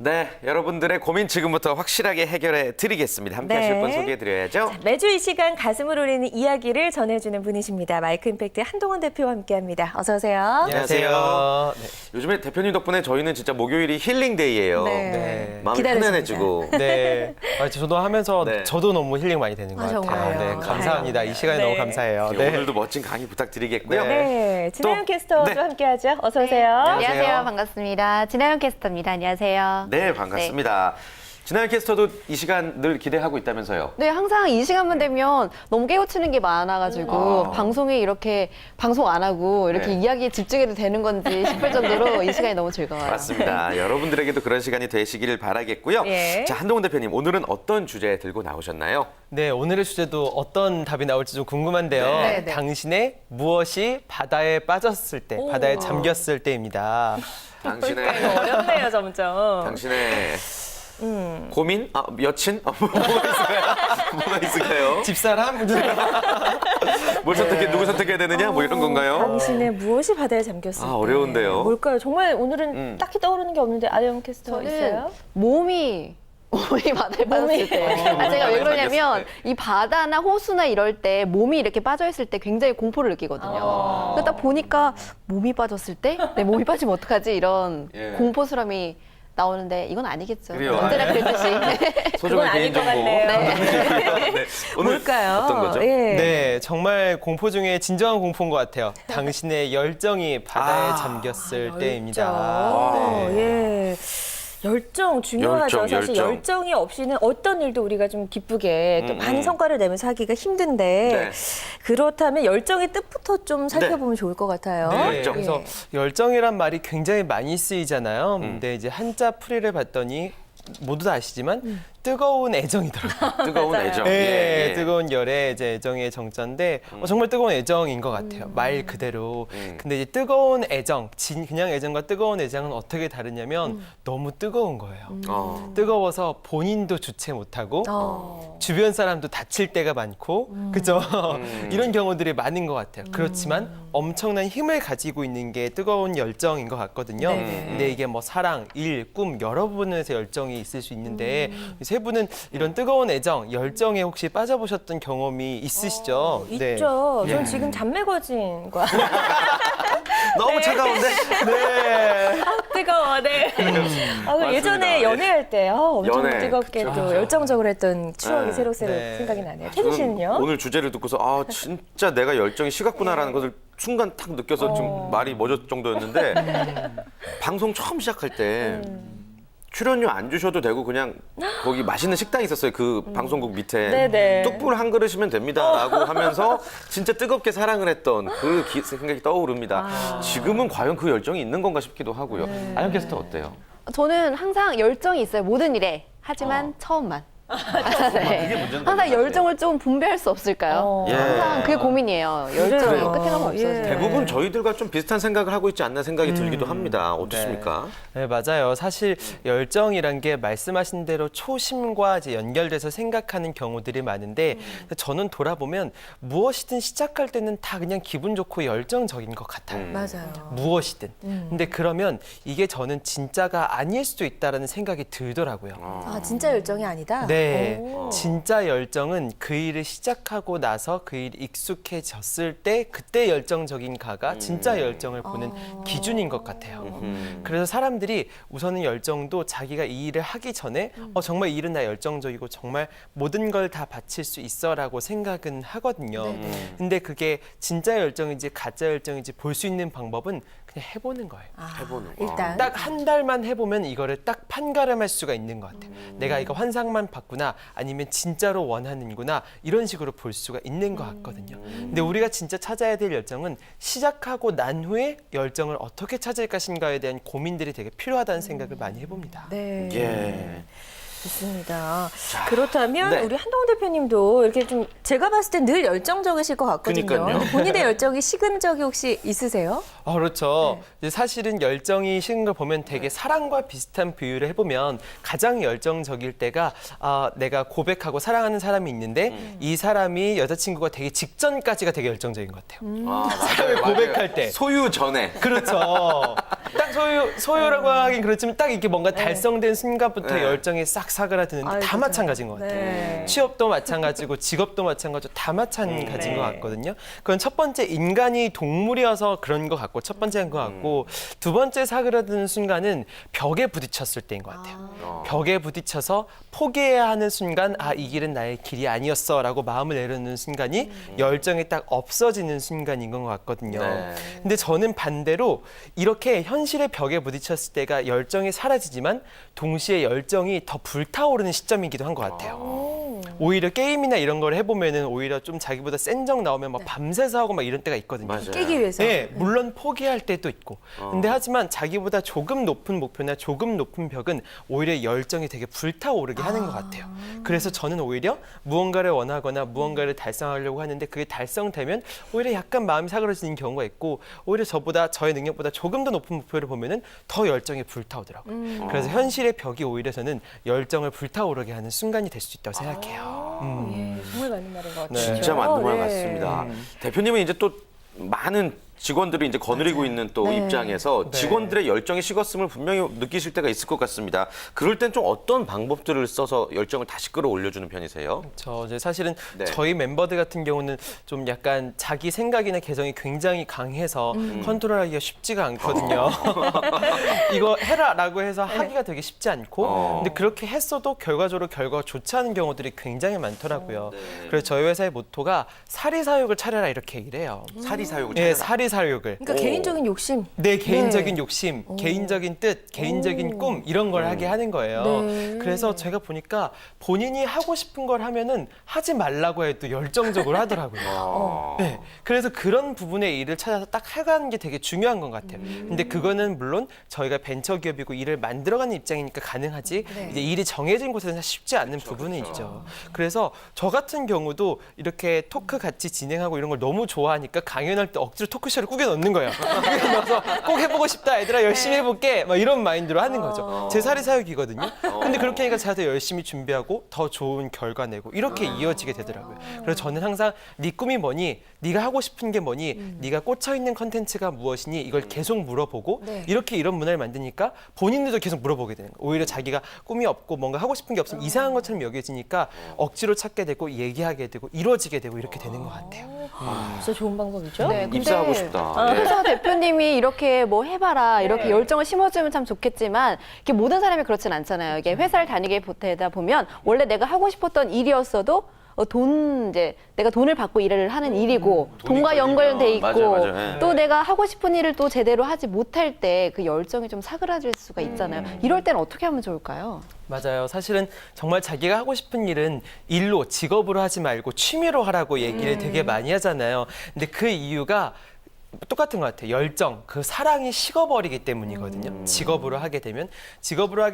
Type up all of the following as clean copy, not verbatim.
네, 여러분들의 고민 지금부터 확실하게 해결해 드리겠습니다. 함께 하실 분 소개해 드려야죠. 매주 이 시간 가슴을 울리는 이야기를 전해주는 분이십니다. 마이크 임팩트 한동원 대표와 함께합니다. 어서 오세요. 안녕하세요. 네. 요즘에 대표님 덕분에 저희는 진짜 목요일이 힐링데이예요. 네. 마음이 기다려집니다. 편안해지고. 네. 저도 하면서 네. 저도 너무 힐링 많이 되는 것 같아요. 정말요? 네, 감사합니다. 이 시간에 네. 너무 감사해요. 네, 네. 오늘도 멋진 강의 부탁드리겠고요. 네. 네, 진아영 캐스터도 네. 함께하죠. 어서 오세요. 안녕하세요. 반갑습니다. 진아영 캐스터입니다. 안녕하세요. 네, 반갑습니다. 진아영 캐스터도 이 시간 늘 기대하고 있다면서요? 네, 항상 이 시간만 되면 너무 깨우치는 게 많아가지고 방송에 이렇게 방송 안 하고 이렇게 네. 이야기에 집중해도 되는 건지 싶을 정도로 이 시간이 너무 즐거워요. 맞습니다. 여러분들에게도 그런 시간이 되시기를 바라겠고요. 예. 자, 한동훈 대표님, 오늘은 어떤 주제 들고 나오셨나요? 네, 오늘의 주제도 어떤 답이 나올지 좀 궁금한데요. 네, 네. 당신의 무엇이 바다에 빠졌을 때, 바다에 잠겼을 때입니다. 당신의 어렵네요, 점점. 당신의 고민? 여친? 뭐가 있을까요? 뭐가 있을까요? 집사람? 뭘 선택해, 누구 선택해야 되느냐? 뭐 이런 건가요? 당신의 무엇이 바다에 잠겼을까? 어려운데요. 뭘까요? 정말 오늘은 딱히 떠오르는 게 없는데 아영 캐스터 저는 있어요? 몸이 바다에 빠졌을 때. 제가 왜 그러냐면 이 바다나 호수나 이럴 때 몸이 이렇게 빠져 있을 때 굉장히 공포를 느끼거든요. 그러다 딱 보니까 몸이 빠졌을 때 내 몸이 빠지면 어떡하지 이런 예. 공포스러움이 나오는데 이건 아니겠죠. 그래요. 언제나 그랬듯이. 소중한 아닐 것 개인정보. 같네요. 네. 오늘 뭘까요? 어떤 거죠? 예. 네, 정말 공포 중에 진정한 공포인 것 같아요. 당신의 열정이 바다에 잠겼을 때입니다. 열정. 예. 열정 중요하죠. 열정, 사실 열정. 열정이 없이는 어떤 일도 우리가 좀 기쁘게 또 많은 음. 성과를 내면서 하기가 힘든데 네. 그렇다면 열정의 뜻부터 좀 살펴보면 좋을 것 같아요. 네, 열정. 그래서 열정이란 말이 굉장히 많이 쓰이잖아요. 근데 이제 한자 풀이를 봤더니 모두 다 아시지만 뜨거운 애정이더라고요. 뜨거운 애정. 네, 뜨거운 열의 이제 애정의 정자인데 정말 뜨거운 애정인 것 같아요. 말 그대로. 근데 이제 뜨거운 애정, 그냥 애정과 뜨거운 애정은 어떻게 다르냐면 너무 뜨거운 거예요. 뜨거워서 본인도 주체 못하고 주변 사람도 다칠 때가 많고, 그죠? 이런 경우들이 많은 것 같아요. 그렇지만 엄청난 힘을 가지고 있는 게 뜨거운 열정인 것 같거든요. 네네. 근데 이게 뭐 사랑, 일, 꿈 여러 부분에서 열정이 있을 수 있는데 세 분은 이런 뜨거운 애정, 열정에 혹시 빠져보셨던 경험이 있으시죠? 네. 있죠. 전 지금 잠매거진과 너무 차가운데? 네. 뜨거워. 네. 맞습니다. 예전에 예. 연애할 때 엄청 연애, 뜨겁게 그쵸. 또 열정적으로 했던 추억이 네. 새록새록 네. 생각이 나네요. 태진 씨는요? 오늘 주제를 듣고서 진짜 내가 열정이 식었구나라는 것을 순간 탁 느껴서 좀 말이 멎을 정도였는데 방송 처음 시작할 때 출연료 안 주셔도 되고 그냥 거기 맛있는 식당이 있었어요. 그 방송국 밑에 네네. 뚝불 한 그릇이면 됩니다라고 하면서 진짜 뜨겁게 사랑을 했던 그 생각이 떠오릅니다. 지금은 과연 그 열정이 있는 건가 싶기도 하고요. 아영 캐스터 어때요? 저는 항상 열정이 있어요. 모든 일에. 하지만 처음만. 네. 이게 문제인 항상 것 열정을 좀 분배할 수 없을까요? 예. 항상 그게 고민이에요. 열정이 그래요. 끝에 가면 없어져요. 예. 대부분 저희들과 좀 비슷한 생각을 하고 있지 않나 생각이 들기도 합니다. 어떻습니까? 네, 맞아요. 사실 열정이란 게 말씀하신 대로 초심과 이제 연결돼서 생각하는 경우들이 많은데 저는 돌아보면 무엇이든 시작할 때는 다 그냥 기분 좋고 열정적인 것 같아요. 맞아요. 무엇이든. 근데 그러면 이게 저는 진짜가 아닐 수도 있다라는 생각이 들더라고요. 아, 진짜 열정이 아니다? 네, 오. 진짜 열정은 그 일을 시작하고 나서 그 일이 익숙해졌을 때 그때 열정적인 가가 진짜 열정을 보는 기준인 것 같아요. 그래서 사람들이 우선은 열정도 자기가 이 일을 하기 전에 정말 이 일은 나 열정적이고 정말 모든 걸 다 바칠 수 있어라고 생각은 하거든요. 근데 그게 진짜 열정인지 가짜 열정인지 볼 수 있는 방법은 그냥 해보는 거예요. 해보는 거. 일단 딱 한 달만 해보면 이거를 딱 판가름할 수가 있는 것 같아요. 내가 이거 환상만 봤구나 아니면 진짜로 원하는구나 이런 식으로 볼 수가 있는 것 같거든요. 근데 우리가 진짜 찾아야 될 열정은 시작하고 난 후에 열정을 어떻게 찾을 것인가에 대한 고민들이 되게 필요하다는 생각을 많이 해봅니다. 네. 예. 좋습니다. 그렇다면 네. 우리 한동훈 대표님도 이렇게 좀 제가 봤을 때 늘 열정적이실 것 같거든요. 그러니까요. 근데 본인의 열정이 식은 적이 혹시 있으세요? 그렇죠. 이제 사실은 열정이 식은 걸 보면 되게 사랑과 비슷한 비유를 해보면 가장 열정적일 때가 내가 고백하고 사랑하는 사람이 있는데 이 사람이 여자친구가 되기 직전까지가 되게 열정적인 것 같아요. 맞아요. 사람을 고백할 때. 소유 전에. 그렇죠. 딱 소유라고 하긴 그렇지만 딱 이렇게 뭔가 달성된 순간부터 네. 열정이 싹 사그라드는데 아유, 다 그죠. 마찬가지인 것 같아요. 네. 취업도 마찬가지고 직업도 마찬가지고 다 마찬가지인 것 같거든요. 그건 첫 번째 인간이 동물이어서 그런 것 같고 첫 번째인 것 같고 두 번째 사그라드는 순간은 벽에 부딪혔을 때인 것 같아요. 벽에 부딪혀서 포기해야 하는 순간 이 길은 나의 길이 아니었어라고 마음을 내려놓는 순간이 열정이 딱 없어지는 순간인 것 같거든요. 네. 근데 저는 반대로 이렇게 현실의 벽에 부딪혔을 때가 열정이 사라지지만 동시에 열정이 더 불타오르는 시점이기도 한 것 같아요. 오히려 게임이나 이런 걸 해보면은 오히려 좀 자기보다 센 적 나오면 막 밤새서 하고 막 이런 때가 있거든요. 맞아요. 깨기 위해서. 네, 물론 포기할 때도 있고. 근데 하지만 자기보다 조금 높은 목표나 조금 높은 벽은 오히려 열정이 되게 불타오르게 하는 것 같아요. 그래서 저는 오히려 무언가를 원하거나 무언가를 달성하려고 하는데 그게 달성되면 오히려 약간 마음이 사그러지는 경우가 있고 오히려 저의 능력보다 조금 더 높은 목표를 보면은 더 열정이 불타오더라고요. 그래서 현실의 벽이 오히려 저는 열정을 불타오르게 하는 순간이 될 수 있다고 생각해요. 예, 정말 맞는 말인 것 같아요. 네. 진짜 맞는 말 네. 같습니다. 대표님은 이제 또 많은 직원들이 이제 거느리고 있는 또 네. 입장에서 네. 직원들의 열정이 식었음을 분명히 느끼실 때가 있을 것 같습니다. 그럴 땐 좀 어떤 방법들을 써서 열정을 다시 끌어올려주는 편이세요? 이제 사실은 네. 저희 멤버들 같은 경우는 좀 약간 자기 생각이나 개성이 굉장히 강해서 컨트롤하기가 쉽지가 않거든요. 이거 해라라고 해서 하기가 되게 쉽지 않고 근데 그렇게 했어도 결과적으로 결과가 좋지 않은 경우들이 굉장히 많더라고요. 네. 그래서 저희 회사의 모토가 사리사욕을 차려라 이렇게 얘기를 해요. 사리사욕을 네, 찾아라. 사리사욕을. 그러니까 개인적인 욕심. 내 개인적인 욕심, 개인적인 뜻, 개인적인 오. 꿈 이런 걸 하게 하는 거예요. 네. 그래서 제가 보니까 본인이 하고 싶은 걸 하면은 하지 말라고 해도 열정적으로 하더라고요. 네, 그래서 그런 부분의 일을 찾아서 딱 해가는 게 되게 중요한 것 같아요. 근데 그거는 물론 저희가 벤처기업이고 일을 만들어가는 입장이니까 가능하지 네. 이제 일이 정해진 곳에서는 쉽지 않는 부분이 있죠. 그래서 저 같은 경우도 이렇게 토크 같이 진행하고 이런 걸 너무 좋아하니까 강연할 때 억지로 토크쇼를 꾸겨 넣는 거예요. 꾸겨 넣어서 꼭 해보고 싶다 얘들아 열심히 해볼게 막 이런 마인드로 하는 거죠. 제 사리사욕이거든요. 근데 그렇게 하니까 제가 더 열심히 준비하고 더 좋은 결과 내고 이렇게 이어지게 되더라고요. 그래서 저는 항상 네 꿈이 뭐니? 네가 하고 싶은 게 뭐니? 네가 꽂혀있는 컨텐츠가 무엇이니? 이걸 계속 물어보고 네. 이렇게 이런 문화를 만드니까 본인들도 계속 물어보게 되는 거예요. 오히려 자기가 꿈이 없고 뭔가 하고 싶은 게 없으면 이상한 것처럼 여겨지니까 억지로 찾게 되고 얘기하게 되고 이루어지게 되고 이렇게 되는 것 같아요. 진짜 좋은 방법이죠? 네, 근데 입사하고 싶다. 네. 회사 대표님이 이렇게 뭐 해봐라 이렇게 열정을 심어주면 참 좋겠지만 이게 모든 사람이 그렇진 않잖아요. 이게 회사를 다니게 되다 보면 원래 내가 하고 싶었던 일이었어도 이제 내가 돈을 받고 일을 하는 일이고 돈과 연결돼 있고 맞아요. 네. 또 내가 하고 싶은 일을 또 제대로 하지 못할 때 그 열정이 좀 사그라질 수가 있잖아요. 이럴 때는 어떻게 하면 좋을까요? 맞아요. 사실은 정말 자기가 하고 싶은 일은 일로 직업으로 하지 말고 취미로 하라고 얘기를 되게 많이 하잖아요. 근데 그 이유가 똑같은 것 같아요. 열정, 그 사랑이 식어버리기 때문이거든요. 직업으로 하게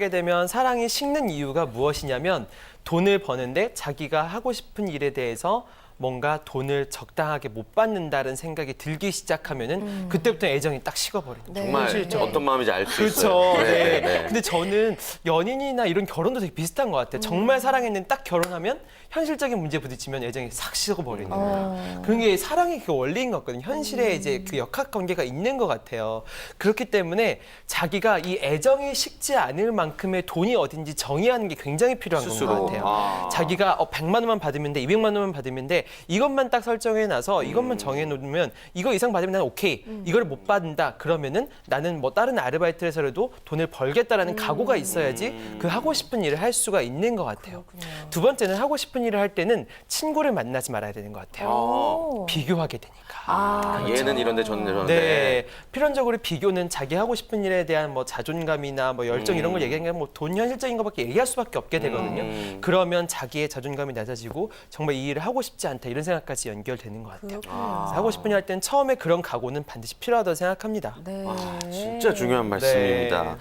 되면 사랑이 식는 이유가 무엇이냐면 돈을 버는데 자기가 하고 싶은 일에 대해서 뭔가 돈을 적당하게 못 받는다는 생각이 들기 시작하면은 그때부터 애정이 딱 식어버리는 거예요. 정말 실제로. 어떤 마음인지 알 수 그렇죠. 있어요. 네. 네. 근데 저는 연인이나 이런 결혼도 되게 비슷한 것 같아요. 정말 사랑했는데 딱 결혼하면 현실적인 문제 부딪히면 애정이 싹 식어버리는 거예요. 그런 게 사랑의 그 원리인 것 같거든요. 현실에 이제 그 역학관계가 있는 것 같아요. 그렇기 때문에 자기가 이 애정이 식지 않을 만큼의 돈이 어딘지 정의하는 게 굉장히 필요한 것 스스로. 같아요. 자기가 100만 원만 받으면 돼, 200만 원만 받으면 돼, 이것만 딱 설정해놔서 이것만 정해놓으면 이거 이상 받으면 나는 오케이. 이걸 못 받는다. 그러면은 나는 뭐 다른 아르바이트를 해서라도 돈을 벌겠다라는 각오가 있어야지 그 하고 싶은 일을 할 수가 있는 것 같아요. 두 번째는 하고 싶은 일을 할 때는 친구를 만나지 말아야 되는 것 같아요. 오. 비교하게 되니까. 얘는 이런데 저는 저런데. 네, 필연적으로 비교는 자기 하고 싶은 일에 대한 뭐 자존감이나 뭐 열정 이런 걸 얘기하는 게 뭐 돈 현실적인 것밖에 얘기할 수밖에 없게 되거든요. 그러면 자기의 자존감이 낮아지고 정말 이 일을 하고 싶지 않다 이런 생각까지 연결되는 것 같아요. 그래서 하고 싶은 일 할 때는 처음에 그런 각오는 반드시 필요하다고 생각합니다. 네. 진짜 중요한 말씀입니다.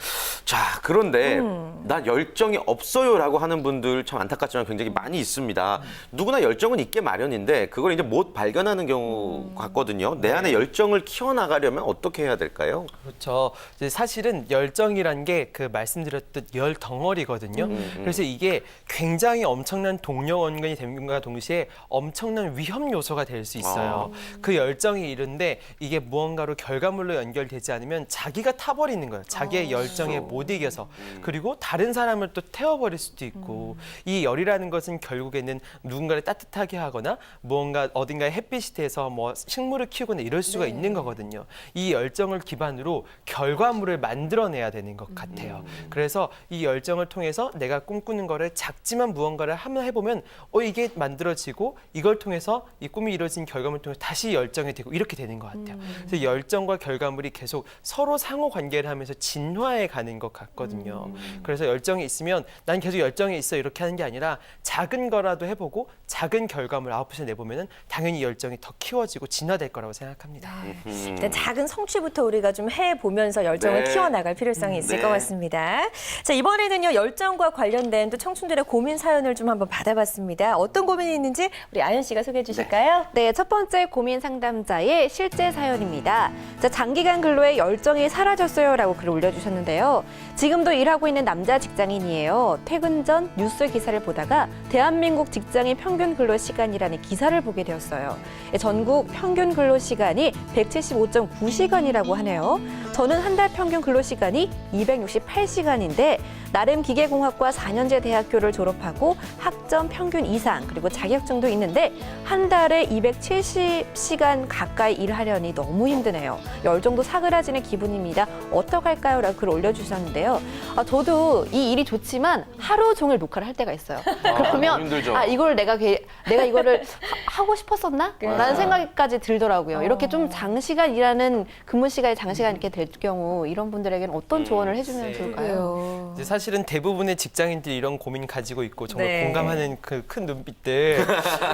자, 그런데 나 열정이 없어요라고 하는 분들 참 안타깝지만 굉장히 많이 있습니다. 누구나 열정은 있게 마련인데 그걸 이제 못 발견하는 경우 같거든요. 내 안에 열정을 키워나가려면 어떻게 해야 될까요? 그렇죠. 이제 사실은 열정이란 게 그 말씀드렸듯 열 덩어리거든요. 그래서 이게 굉장히 엄청난 동력 원근이 됨과 동시에 엄청난 위험 요소가 될 수 있어요. 그 열정이 이른데 이게 무언가로 결과물로 연결되지 않으면 자기가 타버리는 거예요. 자기의 열정에 못 이겨서. 그리고 다른 사람을 또 태워버릴 수도 있고 이 열이라는 것은 결국에는 누군가를 따뜻하게 하거나 무언가 어딘가에 햇빛이 돼서 뭐 식물을 키우거나 이럴 수가 있는 거거든요. 이 열정을 기반으로 결과물을 만들어내야 되는 것 같아요. 그래서 이 열정을 통해서 내가 꿈꾸는 거를 작지만 무언가를 한번 해보면 이게 만들어지고 이걸 통해서 이 꿈이 이루어진 결과물을 통해서 다시 열정이 되고 이렇게 되는 것 같아요. 그래서 열정과 결과물이 계속 서로 상호 관계를 하면서 진화해 가는 것 같거든요. 그래서 열정이 있으면 난 계속 열정이 있어 이렇게 하는 게 아니라 작은 거라도 해보고 작은 결과물 아웃풋을 내보면은 당연히 열정이 더 키워지고 진화될 거라고 생각합니다. 일단 작은 성취부터 우리가 좀 해보면서 열정을 네. 키워나갈 필요성이 있을 네. 것 같습니다. 자, 이번에는요, 열정과 관련된 또 청춘들의 고민 사연을 좀 한번 받아봤습니다. 어떤 고민이 있는지 우리 아연 씨가 소개해 주실까요? 네, 첫 번째 고민 상담자의 실제 사연입니다. 자, 장기간 근로에 열정이 사라졌어요라고 글을 올려주셨는데요. 지금도 일하고 있는 남자 직장인이에요. 퇴근 전 뉴스 기사를 보다가 대한민국 직장인 평균 근로 시간이라는 기사를 보게 되었어요. 전국 평균 근로 시간이 175.9시간이라고 하네요. 저는 한 달 평균 근로 시간이 268시간인데 나름 기계공학과 4년제 대학교를 졸업하고 학점 평균 이상 그리고 자격증도 있는데 한 달에 270시간 가까이 일하려니 너무 힘드네요. 열정도 사그라지는 기분입니다. 어떡할까요? 라고 글 올려주셨는데요. 저도 이 일이 좋지만 하루 종일 녹화를 할 때가 있어요. 그러면 힘들죠. 이걸 내가 이거를 하고 싶었었나? 라는 생각까지 들더라고요. 이렇게 좀 장시간 일하는 근무 시간이 장시간 이렇게 될 경우 이런 분들에게는 어떤 조언을 해주면 좋을까요? 이제 사실은 대부분의 직장인들이 이런 고민 가지고 있고 정말 네. 공감하는 그 큰 눈빛들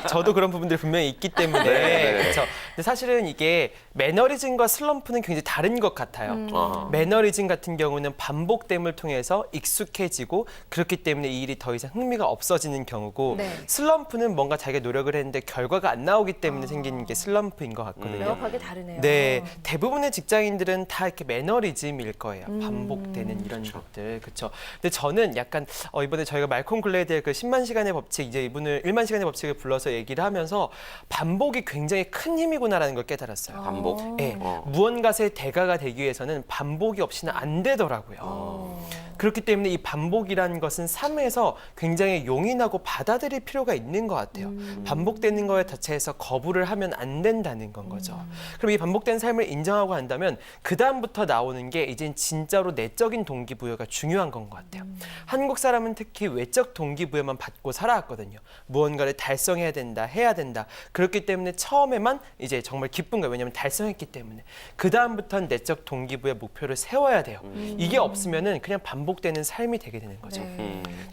저도 그런 부분들이 분명히 있기 때문에 네. 그렇죠. 근데 사실은 이게 매너리즘과 슬럼프는 굉장히 다른 것 같아요. 매너리즘 같은 경우는 반복됨을 통해서 익숙해지고 그렇기 때문에 이 일이 더 이상 흥미가 없어지는 경우고 네. 슬럼프는 뭔가 자기가 노력을 했는데 결과가 안 나오기 때문에 생기는 게 슬럼프인 것 같거든요. 명확하게 다르네요. 네, 대부분의 직장인들은 다 이렇게 매너리즘일 거예요. 반복되는 이런 것들, 그렇죠. 근데 저는 약간 이번에 저희가 말콤 글레이드의 그 10만 시간의 법칙, 이제 이분을 1만 시간의 법칙을 불러서 얘기를 하면서 반복이 굉장히 큰 힘이구나라는 걸 깨달았어요. 반복. 네, 무언가의 대가가 되기 위해서는 반복이 없이는 안 되더라고요. 그렇기 때문에 이 반복이라는 것은 삶에서 굉장히 용인하고 받아들일 필요가 있는 것 같아요. 반복되는 거에 자체에서 거부를 하면 안 된다는 건 거죠. 그럼 이 반복된 삶을 인정하고 한다면 그 다음부터 나오는 게 이젠 진짜로 내적인 동기부여가 중요한 건 것 같아요. 한국 사람은 특히 외적 동기부여만 받고 살아왔거든요. 무언가를 달성해야 된다, 해야 된다. 그렇기 때문에 처음에만 이제 정말 기쁜 거예요. 왜냐하면 달성했기 때문에. 그 다음부터는 내적 동기부여 목표를 세워야 돼요. 이게 없으면은 그냥 반복되는 삶이 되게 되는 거죠.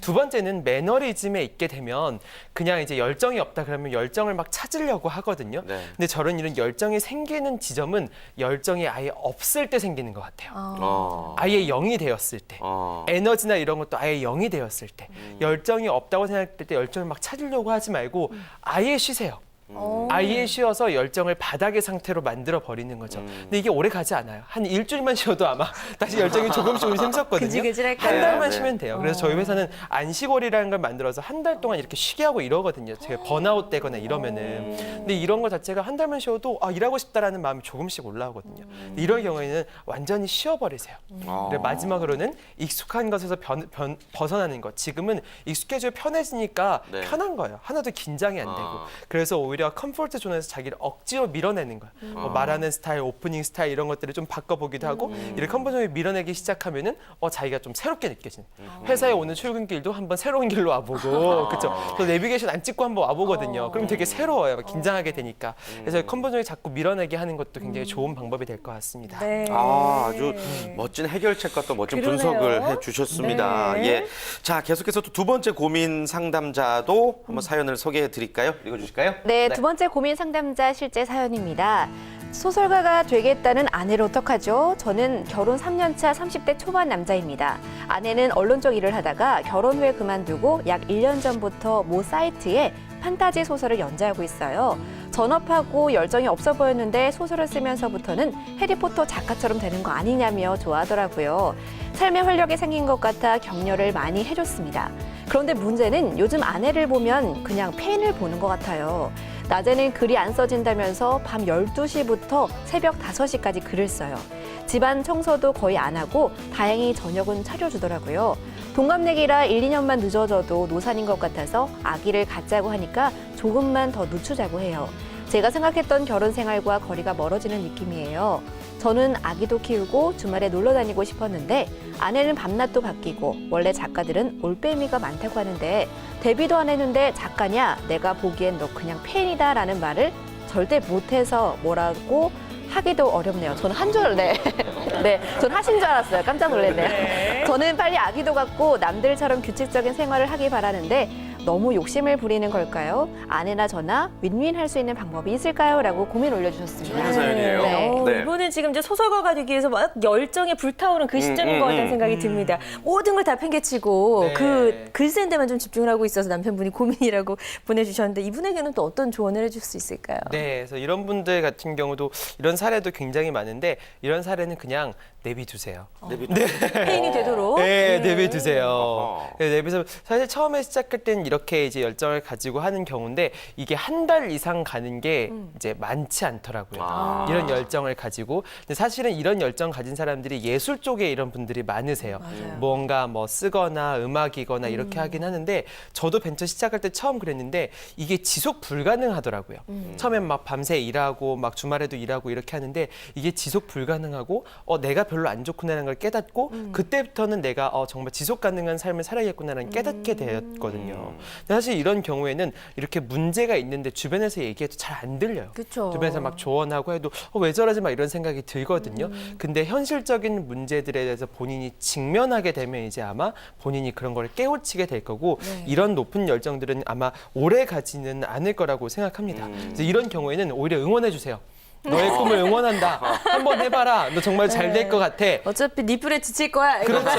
두 번째는 매너리즘에 있게 되면 그냥 이제 열정이 없다 그러면 열정을 막 찾으려고 하거든요. 네. 근데 저런 이런 열정이 생기는 지점은 열정이 아예 없을 때 생기는 것 같아요. 아예 0이 되었을 때. 에너지나 이런 것도 아예 0이 되었을 때. 열정이 없다고 생각될 때 열정을 막 찾으려고 하지 말고 아예 쉬세요. 아예 쉬어서 열정을 바닥의 상태로 만들어 버리는 거죠. 근데 이게 오래 가지 않아요. 한 일주일만 쉬어도 아마 다시 열정이 조금씩 샘솟거든요. 그질그질할까요? 한 달만 네. 쉬면 돼요. 그래서 저희 회사는 안식월이라는 걸 만들어서 한 달 동안 이렇게 쉬게 하고 이러거든요. 제가 번아웃 되거나 이러면은. 근데 이런 거 자체가 한 달만 쉬어도 일하고 싶다라는 마음이 조금씩 올라오거든요. 근데 이런 경우에는 완전히 쉬어버리세요. 그리고 마지막으로는 익숙한 것에서 벗어나는 것. 지금은 익숙해져 편해지니까 네. 편한 거예요. 하나도 긴장이 안 되고. 그래서 오히려 컴포트 존에서 자기를 억지로 밀어내는 거예요. 뭐 말하는 스타일, 오프닝 스타일 이런 것들을 좀 바꿔보기도 하고 이렇게 컴포트 존을 밀어내기 시작하면은 자기가 좀 새롭게 느껴지는. 회사에 오는 출근길도 한번 새로운 길로 와보고 그렇죠. 또 내비게이션 안 찍고 한번 와보거든요. 그럼 되게 새로워요. 막 긴장하게 되니까. 그래서 컴포트 존을 자꾸 밀어내게 하는 것도 굉장히 좋은 방법이 될 것 같습니다. 네. 아주 멋진 해결책과 또 멋진 그러네요. 분석을 해주셨습니다. 네. 예, 자 계속해서 또 두 번째 고민 상담자도 한번 사연을 소개해 드릴까요? 읽어주실까요? 네, 두 번째 고민 상담자 실제 사연입니다. 소설가가 되겠다는 아내를 어떡하죠? 저는 결혼 3년차 30대 초반 남자입니다. 아내는 언론 쪽 일을 하다가 결혼 후에 그만두고 약 1년 전부터 모 사이트에 판타지 소설을 연재하고 있어요. 전업하고 열정이 없어 보였는데 소설을 쓰면서부터는 해리포터 작가처럼 되는 거 아니냐며 좋아하더라고요. 삶의 활력이 생긴 것 같아 격려를 많이 해줬습니다. 그런데 문제는 요즘 아내를 보면 그냥 팬을 보는 것 같아요. 낮에는 글이 안 써진다면서 밤 12시부터 새벽 5시까지 글을 써요. 집안 청소도 거의 안 하고 다행히 저녁은 차려주더라고요. 동갑내기라 1, 2년만 늦어져도 노산인 것 같아서 아기를 갖자고 하니까 조금만 더 늦추자고 해요. 제가 생각했던 결혼 생활과 거리가 멀어지는 느낌이에요. 저는 아기도 키우고 주말에 놀러 다니고 싶었는데 아내는 밤낮도 바뀌고 원래 작가들은 올빼미가 많다고 하는데 데뷔도 안 했는데 작가냐? 내가 보기엔 너 그냥 팬이다 라는 말을 절대 못해서 뭐라고 하기도 어렵네요. 저는 한 줄, 네. 네, 전 하신 줄 알았어요. 깜짝 놀랐네요. 저는 빨리 아기도 갖고 남들처럼 규칙적인 생활을 하기 바라는데 너무 욕심을 부리는 걸까요? 아내나 저나 윈윈 할 수 있는 방법이 있을까요? 라고 고민 올려주셨습니다. 재밌는 사연이에요. 네. 네. 이분은 지금 이제 소설가가 되기 위해서 막 열정에 불타오른 그 시점인 것 같다는 생각이 듭니다. 모든 걸 다 팽개치고 네. 그 글 쓰는 데만 좀 집중을 하고 있어서 남편분이 고민이라고 보내주셨는데 이분에게는 또 어떤 조언을 해줄 수 있을까요? 네, 그래서 이런 분들 같은 경우도 이런 사례도 굉장히 많은데 이런 사례는 그냥 내비두세요. 페인이 되도록. 네, 내비두세요. 어허. 네, 내비서 사실 처음에 시작할 때는 이렇게 이제 열정을 가지고 하는 경우인데 이게 한 달 이상 가는 게 이제 많지 않더라고요. 아. 이런 열정을 가지고. 근데 사실은 이런 열정 가진 사람들이 예술 쪽에 이런 분들이 많으세요. 뭔가 뭐 쓰거나 음악이거나 이렇게 하긴 하는데 저도 벤처 시작할 때 처음 그랬는데 이게 지속 불가능하더라고요. 처음엔 막 밤새 일하고 막 주말에도 일하고 이렇게 하는데 이게 지속 불가능하고 내가 별로 안 좋구나라는 걸 깨닫고 그때부터는 내가 정말 지속 가능한 삶을 살아야겠구나라는 깨닫게 되었거든요. 근데 사실 이런 경우에는 이렇게 문제가 있는데 주변에서 얘기해도 잘 안 들려요. 그쵸. 주변에서 막 조언하고 해도 왜 저러지 막 이런 생각이 들거든요. 근데 현실적인 문제들에 대해서 본인이 직면하게 되면 이제 아마 본인이 그런 걸 깨우치게 될 거고 이런 높은 열정들은 아마 오래 가지는 않을 거라고 생각합니다. 그래서 이런 경우에는 오히려 응원해 주세요. 너의 꿈을 응원한다. 한번 해봐라. 너 정말 잘 될 것 같아. 어차피 네 불에 지칠 거야. 그렇죠.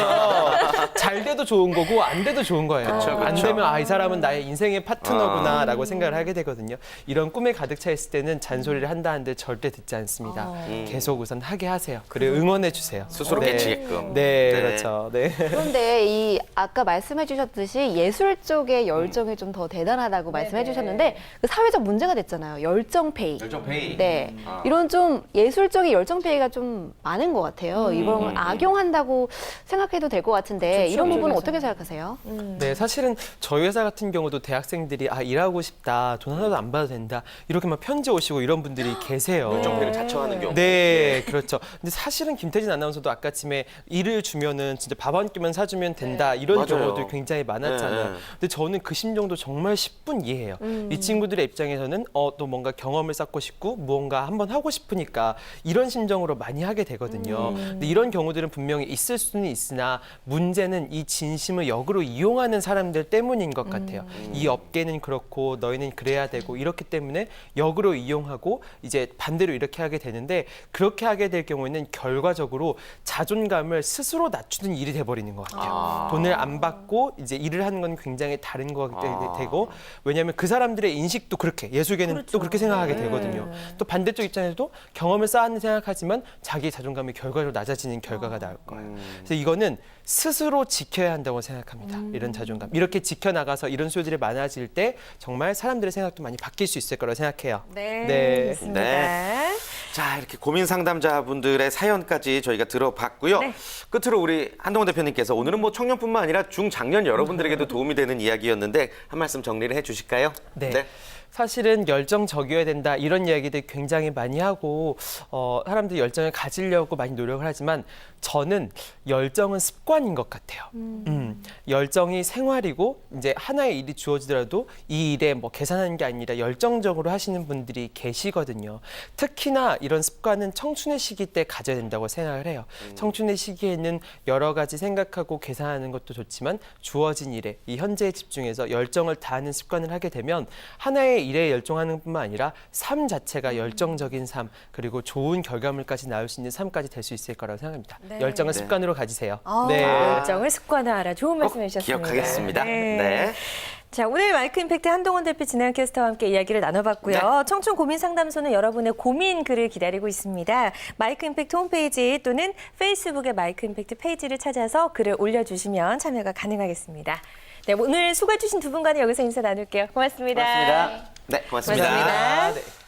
잘 돼도 좋은 거고 안 돼도 좋은 거예요. 그쵸, 그쵸. 안 되면 이 사람은 나의 인생의 파트너구나라고 생각을 하게 되거든요. 이런 꿈에 가득 차 있을 때는 잔소리를 한다 한들 절대 듣지 않습니다. 계속 우선 하게 하세요. 그리고 응원해 주세요. 스스로 깨치게끔. 네, 네. 그렇죠. 네. 그런데 이 아까 말씀해 주셨듯이 예술 쪽의 열정이 좀 더 대단하다고 말씀해 주셨는데 그 사회적 문제가 됐잖아요. 열정페이. 열정페이. 네. 이런 좀 예술적인 열정페이가 좀 많은 것 같아요. 이걸 악용한다고 생각해도 될 것 같은데 이런 부분은 어떻게 생각하세요? 네, 사실은 저희 회사 같은 경우도 대학생들이 일하고 싶다, 돈 하나도 안 받아도 된다 이렇게 막 편지 오시고 이런 분들이 계세요. 열정페이를 자청하는 경우. 네, 그렇죠. 근데 사실은 김태진 아나운서도 아까쯤에 일을 주면은 진짜 밥 한 끼만 사주면 된다 이런 맞아요. 경우도 굉장히 많았잖아요. 네. 근데 저는 그 심정도 정말 10분 이해해요. 이 친구들의 입장에서는 또 뭔가 경험을 쌓고 싶고 무언가 한번 하고 싶으니까 이런 심정으로 많이 하게 되거든요. 근데 이런 경우들은 분명히 있을 수는 있으나 문제는 이 진심을 역으로 이용하는 사람들 때문인 것 같아요. 이 업계는 그렇고 너희는 그래야 되고 이렇기 때문에 역으로 이용하고 이제 반대로 이렇게 하게 되는데 그렇게 하게 될 경우에는 결과적으로 자존감을 스스로 낮추는 일이 돼버리는 것 같아요. 돈을 안 받고 이제 일을 하는 건 굉장히 다른 거 되고 왜냐하면 그 사람들의 인식도 그렇게 예술계는 또 그렇게 생각하게 되거든요. 또 반대쪽 입장에서도 경험을 쌓았는 생각하지만 자기 자존감이 결과적으로 낮아지는 결과가 나올 거예요. 그래서 이거는 스스로 지켜야 한다고 생각합니다. 이런 자존감. 이렇게 지켜나가서 이런 소리들이 많아질 때 정말 사람들의 생각도 많이 바뀔 수 있을 거라고 생각해요. 네, 좋습니다. 네. 자, 이렇게 고민 상담자분들의 사연까지 저희가 들어봤고요. 끝으로 우리 한동훈 대표님께서 오늘은 뭐 청년뿐만 아니라 중장년 여러분들에게도 도움이 되는 이야기였는데 한 말씀 정리를 해 주실까요? 네. 사실은 열정 적여야 된다 이런 이야기들 굉장히 많이 하고 사람들이 열정을 가지려고 많이 노력을 하지만 저는 열정은 습관인 것 같아요. 열정이 생활이고 이제 하나의 일이 주어지더라도 이 일에 뭐 계산하는 게 아니라 열정적으로 하시는 분들이 계시거든요. 특히나 이런 습관은 청춘의 시기 때 가져야 된다고 생각을 해요. 청춘의 시기에는 여러 가지 생각하고 계산하는 것도 좋지만 주어진 일에 이 현재에 집중해서 열정을 다하는 습관을 하게 되면 하나의 일에 열정하는 뿐만 아니라 삶 자체가 열정적인 삶 그리고 좋은 결과물까지 나올 수 있는 삶까지 될 수 있을 거라고 생각합니다. 네. 열정을 습관으로 가지세요. 네. 열정을 습관화하라. 좋은 말씀 꼭 해주셨습니다. 기억하겠습니다. 네. 자, 오늘 마이크 임팩트 한동훈 대표 진행 캐스터와 함께 이야기를 나눠봤고요. 네. 청춘 고민 상담소는 여러분의 고민 글을 기다리고 있습니다. 마이크 임팩트 홈페이지 또는 페이스북의 마이크 임팩트 페이지를 찾아서 글을 올려주시면 참여가 가능하겠습니다. 네, 오늘 수고해주신 두 분과는 여기서 인사 나눌게요. 고맙습니다. 고맙습니다. 네, 고맙습니다. 고맙습니다. 네.